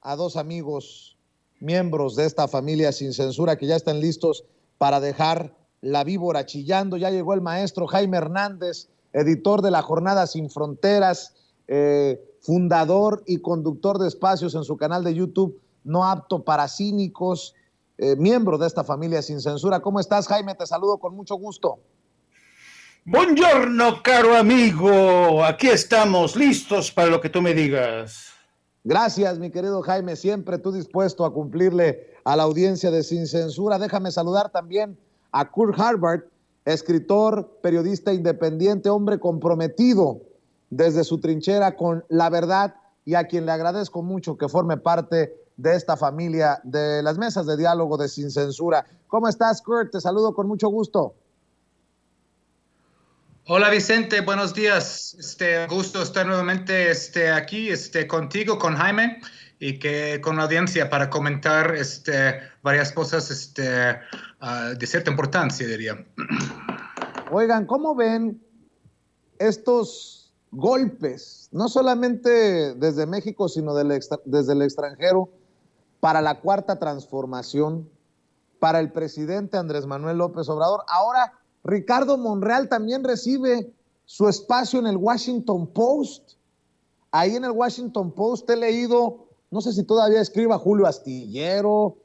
a dos amigos, miembros de esta familia sin censura, que ya están listos para dejar la víbora chillando. Ya llegó el maestro Jaime Hernández, editor de La Jornada Sin Fronteras, fundador y conductor de espacios en su canal de YouTube No Apto para Cínicos, miembro de esta familia sin censura. ¿Cómo estás, Jaime? Te saludo con mucho gusto. Buongiorno, caro amigo. Aquí estamos, listos para lo que tú me digas. Gracias, mi querido Jaime, siempre tú dispuesto a cumplirle a la audiencia de Sin Censura. Déjame saludar también a Kurt Harvard, escritor, periodista independiente, hombre comprometido desde su trinchera con la verdad, y a quien le agradezco mucho que forme parte de esta familia de las mesas de diálogo de Sin Censura. ¿Cómo estás, Kurt? Te saludo con mucho gusto. Hola Vicente, buenos días. Gusto estar nuevamente aquí contigo, con Jaime, y que con la audiencia para comentar varias cosas de cierta importancia, diría. Oigan, ¿cómo ven estos golpes, no solamente desde México, sino desde el extranjero, para la cuarta transformación, para el presidente Andrés Manuel López Obrador? Ahora Ricardo Monreal también recibe su espacio en el Washington Post. Ahí en el Washington Post he leído, no sé si todavía escriba Julio Astillero,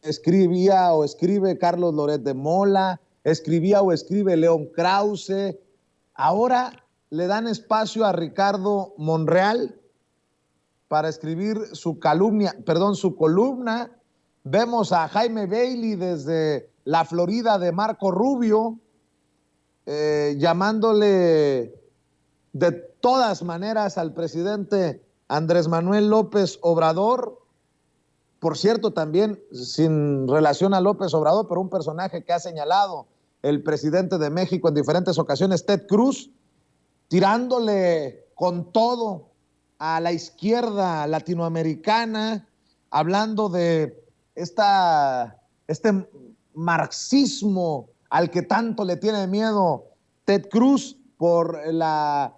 escribía o escribe Carlos Loret de Mola, escribía o escribe León Krause. Ahora le dan espacio a Ricardo Monreal para escribir su columna. Vemos a Jaime Bailey desde la Florida de Marco Rubio, llamándole de todas maneras al presidente Andrés Manuel López Obrador. Por cierto, también sin relación a López Obrador, pero un personaje que ha señalado el presidente de México en diferentes ocasiones, Ted Cruz, tirándole con todo a la izquierda latinoamericana, hablando de este marxismo al que tanto le tiene miedo Ted Cruz por la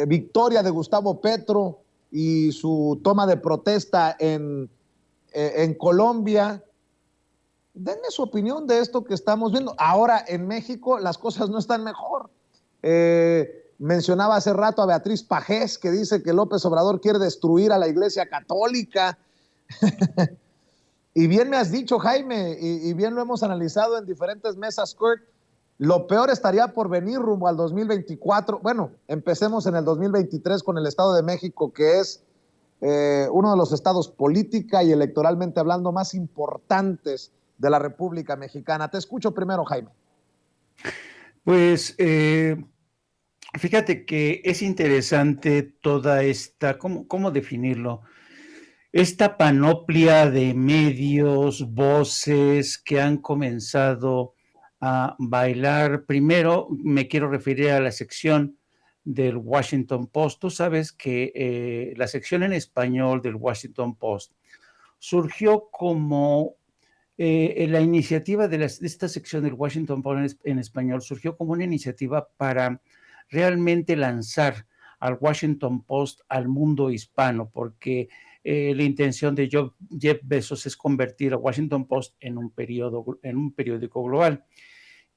victoria de Gustavo Petro y su toma de protesta en Colombia. Denme su opinión de esto que estamos viendo. Ahora en México las cosas no están mejor. Mencionaba hace rato a Beatriz Pajés, que dice que López Obrador quiere destruir a la Iglesia Católica. Y bien me has dicho, Jaime, y bien lo hemos analizado en diferentes mesas, Kurt, lo peor estaría por venir rumbo al 2024. Bueno, empecemos en el 2023 con el Estado de México, que es uno de los estados política y electoralmente hablando más importantes de la República Mexicana. Te escucho primero, Jaime. Pues fíjate que es interesante toda esta, ¿cómo definirlo? Esta panoplia de medios, voces que han comenzado a bailar. Primero me quiero referir a la sección del Washington Post. Tú sabes que la sección en español del Washington Post surgió como la iniciativa de esta sección del Washington Post en español surgió como una iniciativa para realmente lanzar al Washington Post al mundo hispano, porque la intención de Jeff Bezos es convertir a Washington Post en un periódico global.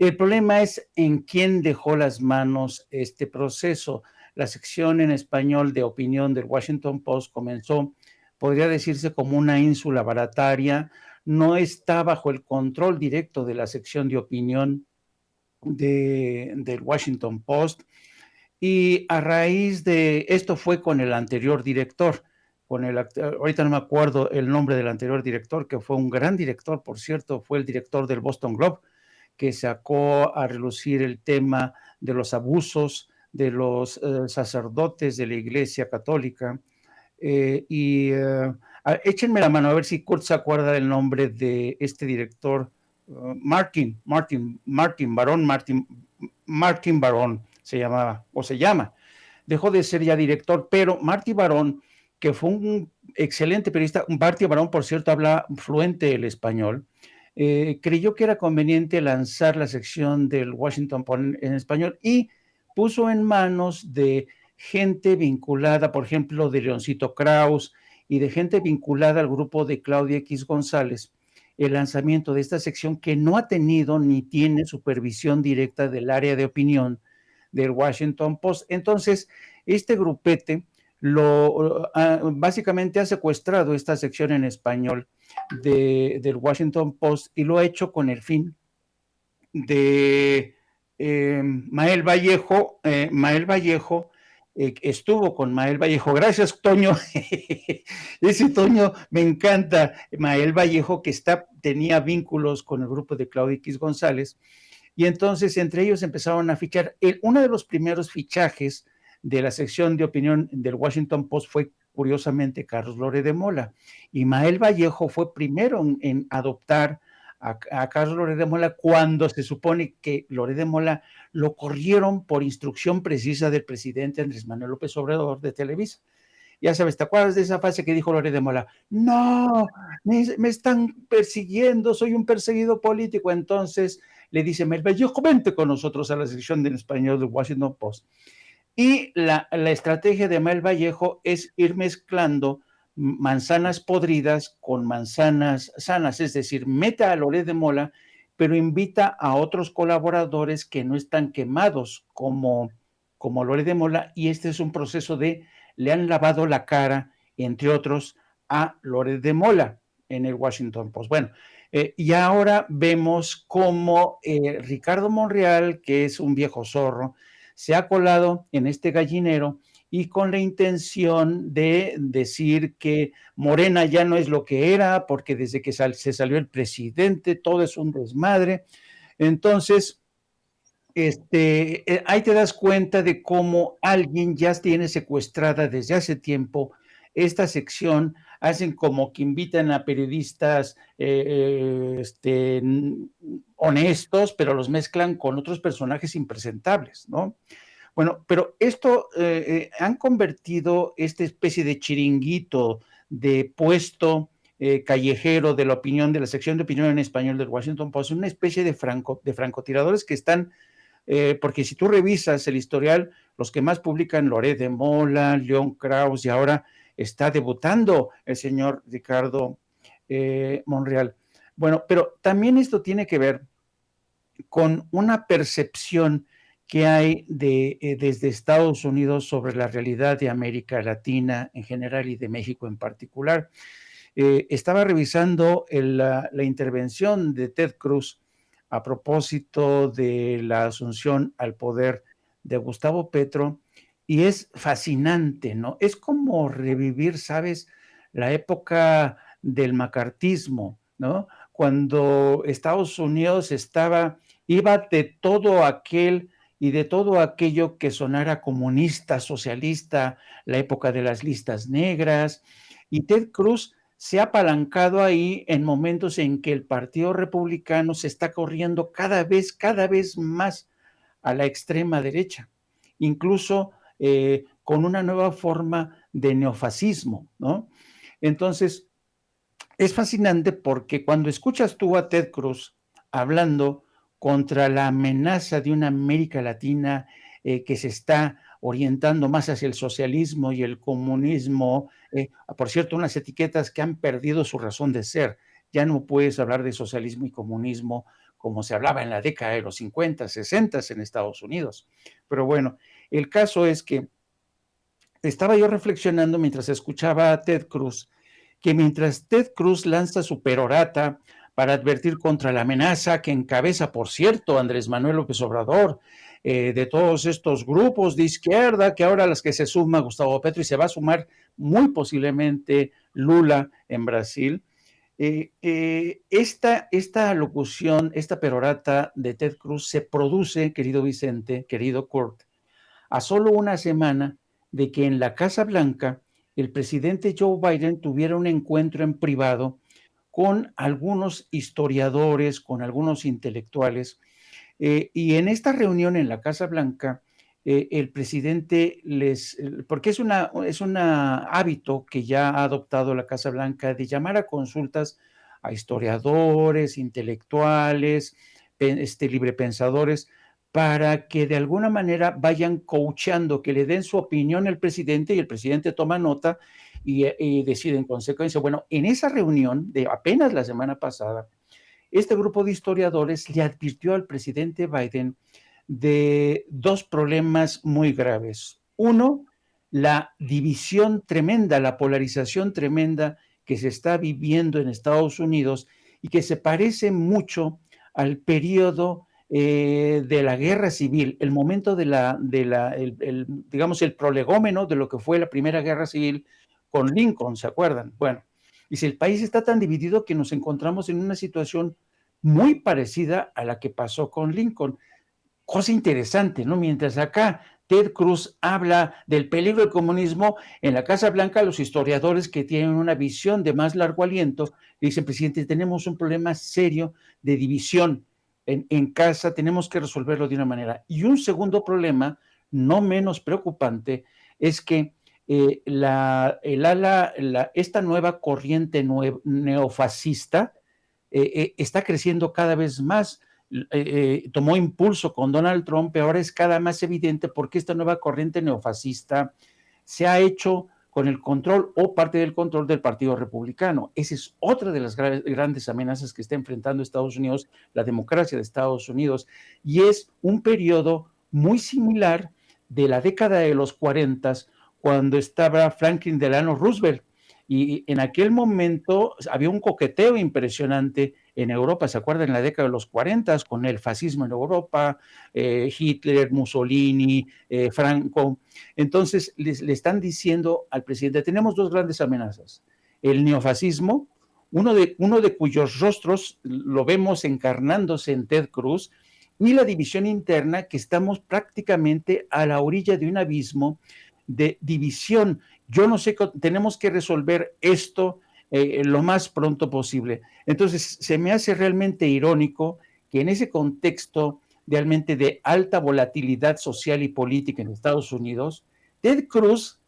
El problema es en quién dejó las manos este proceso. La sección en español de opinión del Washington Post comenzó, podría decirse, como una ínsula barataria. No está bajo el control directo de la sección de opinión del Washington Post. Y a raíz de esto fue con el anterior director, ahorita no me acuerdo el nombre del anterior director, que fue un gran director, por cierto, fue el director del Boston Globe, que sacó a relucir el tema de los abusos de los sacerdotes de la Iglesia Católica. Échenme la mano a ver si Kurt se acuerda del nombre de este director, Martin Barón se llamaba, o se llama. Dejó de ser ya director, pero Martí Barón, que fue un excelente periodista, Martí Barón, por cierto, habla fluente el español, creyó que era conveniente lanzar la sección del Washington Post en español y puso en manos de gente vinculada, por ejemplo, de Leoncito Krauss y de gente vinculada al grupo de Claudia X González, el lanzamiento de esta sección que no ha tenido ni tiene supervisión directa del área de opinión del Washington Post. Entonces, este grupete básicamente ha secuestrado esta sección en español del Washington Post y lo ha hecho con el fin de Mael Vallejo. Mael Vallejo estuvo con Mael Vallejo. Gracias, Toño. Ese Toño me encanta. Mael Vallejo, que tenía vínculos con el grupo de Claudia X González. Y entonces entre ellos empezaron a fichar. Uno de los primeros fichajes de la sección de opinión del Washington Post fue, curiosamente, Carlos Loret de Mola. Y Mael Vallejo fue primero en adoptar a Carlos Loret de Mola cuando se supone que Loret de Mola lo corrieron por instrucción precisa del presidente Andrés Manuel López Obrador de Televisa. Ya sabes, ¿te acuerdas de esa frase que dijo Loret de Mola? No, me están persiguiendo, soy un perseguido político. Entonces le dice Mael Vallejo, vente con nosotros a la sección en español del Washington Post. Y la estrategia de Mael Vallejo es ir mezclando manzanas podridas con manzanas sanas, es decir, mete a Loret de Mola, pero invita a otros colaboradores que no están quemados como Loret de Mola, y este es un proceso le han lavado la cara, entre otros, a Loret de Mola en el Washington Post. Bueno, y ahora vemos cómo Ricardo Monreal, que es un viejo zorro, se ha colado en este gallinero y con la intención de decir que Morena ya no es lo que era, porque desde que se salió el presidente todo es un desmadre. Entonces, ahí te das cuenta de cómo alguien ya tiene secuestrada desde hace tiempo esta sección. Hacen como que invitan a periodistas honestos, pero los mezclan con otros personajes impresentables, ¿no? Bueno, pero esto han convertido esta especie de chiringuito de puesto callejero de la opinión, de la sección de opinión en español del Washington Post, una especie de francotiradores que están, porque si tú revisas el historial, los que más publican, Loret de Mola, León Krauss, y ahora está debutando el señor Ricardo Monreal. Bueno, pero también esto tiene que ver con una percepción que hay desde Estados Unidos sobre la realidad de América Latina en general y de México en particular. Estaba revisando la intervención de Ted Cruz a propósito de la asunción al poder de Gustavo Petro, y es fascinante, ¿no? Es como revivir, ¿sabes?, la época del macartismo, ¿no? Cuando Estados Unidos iba de todo aquel y de todo aquello que sonara comunista, socialista, la época de las listas negras, y Ted Cruz se ha apalancado ahí en momentos en que el Partido Republicano se está corriendo cada vez más a la extrema derecha, incluso con una nueva forma de neofascismo, ¿no? Entonces, es fascinante porque cuando escuchas tú a Ted Cruz hablando contra la amenaza de una América Latina que se está orientando más hacia el socialismo y el comunismo, por cierto, unas etiquetas que han perdido su razón de ser. Ya no puedes hablar de socialismo y comunismo como se hablaba en la década de los 50, 60 en Estados Unidos. Pero bueno, el caso es que estaba yo reflexionando mientras escuchaba a Ted Cruz, que mientras Ted Cruz lanza su perorata para advertir contra la amenaza que encabeza, por cierto, Andrés Manuel López Obrador, de todos estos grupos de izquierda, que ahora a las que se suma Gustavo Petro y se va a sumar muy posiblemente Lula en Brasil, esta locución, esta perorata de Ted Cruz se produce, querido Vicente, querido Kurt, a solo una semana de que en la Casa Blanca el presidente Joe Biden tuviera un encuentro en privado con algunos historiadores, con algunos intelectuales, y en esta reunión en la Casa Blanca, el presidente porque es un hábito que ya ha adoptado la Casa Blanca de llamar a consultas a historiadores, intelectuales, librepensadores, para que de alguna manera vayan coachando, que le den su opinión al presidente y el presidente toma nota y decide en consecuencia. Bueno, en esa reunión de apenas la semana pasada, este grupo de historiadores le advirtió al presidente Biden de dos problemas muy graves. Uno, la división tremenda, la polarización tremenda que se está viviendo en Estados Unidos y que se parece mucho al periodo de la guerra civil, el momento digamos, el prolegómeno de lo que fue la primera guerra civil con Lincoln, ¿se acuerdan? Bueno, y si el país está tan dividido que nos encontramos en una situación muy parecida a la que pasó con Lincoln. Cosa interesante, ¿no? Mientras acá Ted Cruz habla del peligro del comunismo, en la Casa Blanca los historiadores que tienen una visión de más largo aliento dicen, presidente, tenemos un problema serio de división en casa, tenemos que resolverlo de una manera. Y un segundo problema, no menos preocupante, es que esta nueva corriente neofascista está creciendo cada vez más. Tomó impulso con Donald Trump, pero ahora es cada más evidente porque esta nueva corriente neofascista se ha hecho con el control o parte del control del Partido Republicano. Esa es otra de las grandes amenazas que está enfrentando Estados Unidos, la democracia de Estados Unidos, y es un periodo muy similar de la década de los 40, cuando estaba Franklin Delano Roosevelt, y en aquel momento había un coqueteo impresionante en Europa, ¿se acuerdan? En la década de los 40, con el fascismo en Europa, Hitler, Mussolini, Franco. Entonces le están diciendo al presidente, tenemos dos grandes amenazas, el neofascismo, uno de cuyos rostros lo vemos encarnándose en Ted Cruz, y la división interna, que estamos prácticamente a la orilla de un abismo de división. Yo no sé, tenemos que resolver esto lo más pronto posible. Entonces, se me hace realmente irónico que en ese contexto realmente de alta volatilidad social y política en Estados Unidos, Ted Cruz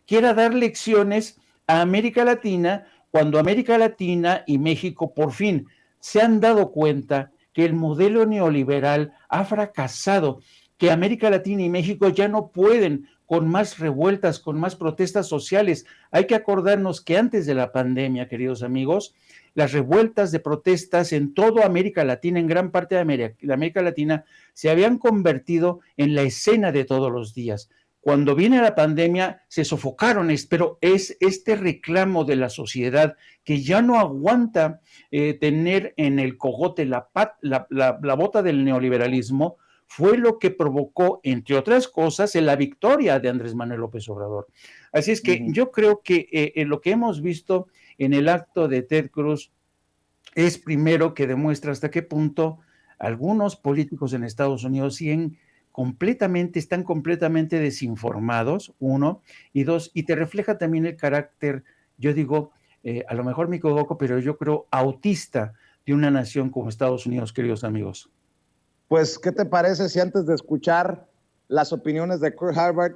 quiera dar lecciones a América Latina cuando América Latina y México por fin se han dado cuenta que el modelo neoliberal ha fracasado, que América Latina y México ya no pueden con más revueltas, con más protestas sociales. Hay que acordarnos que antes de la pandemia, queridos amigos, las revueltas de protestas en toda América Latina, en gran parte de América Latina, se habían convertido en la escena de todos los días. Cuando viene la pandemia, se sofocaron, pero es este reclamo de la sociedad que ya no aguanta tener en el cogote la bota del neoliberalismo, fue lo que provocó, entre otras cosas, la victoria de Andrés Manuel López Obrador. Así es que yo creo que lo que hemos visto en el acto de Ted Cruz es primero que demuestra hasta qué punto algunos políticos en Estados Unidos están completamente desinformados, uno, y dos, y te refleja también el carácter, yo digo, a lo mejor me equivoco, pero yo creo autista de una nación como Estados Unidos, queridos amigos. Pues, ¿qué te parece si antes de escuchar las opiniones de Kurt Harvard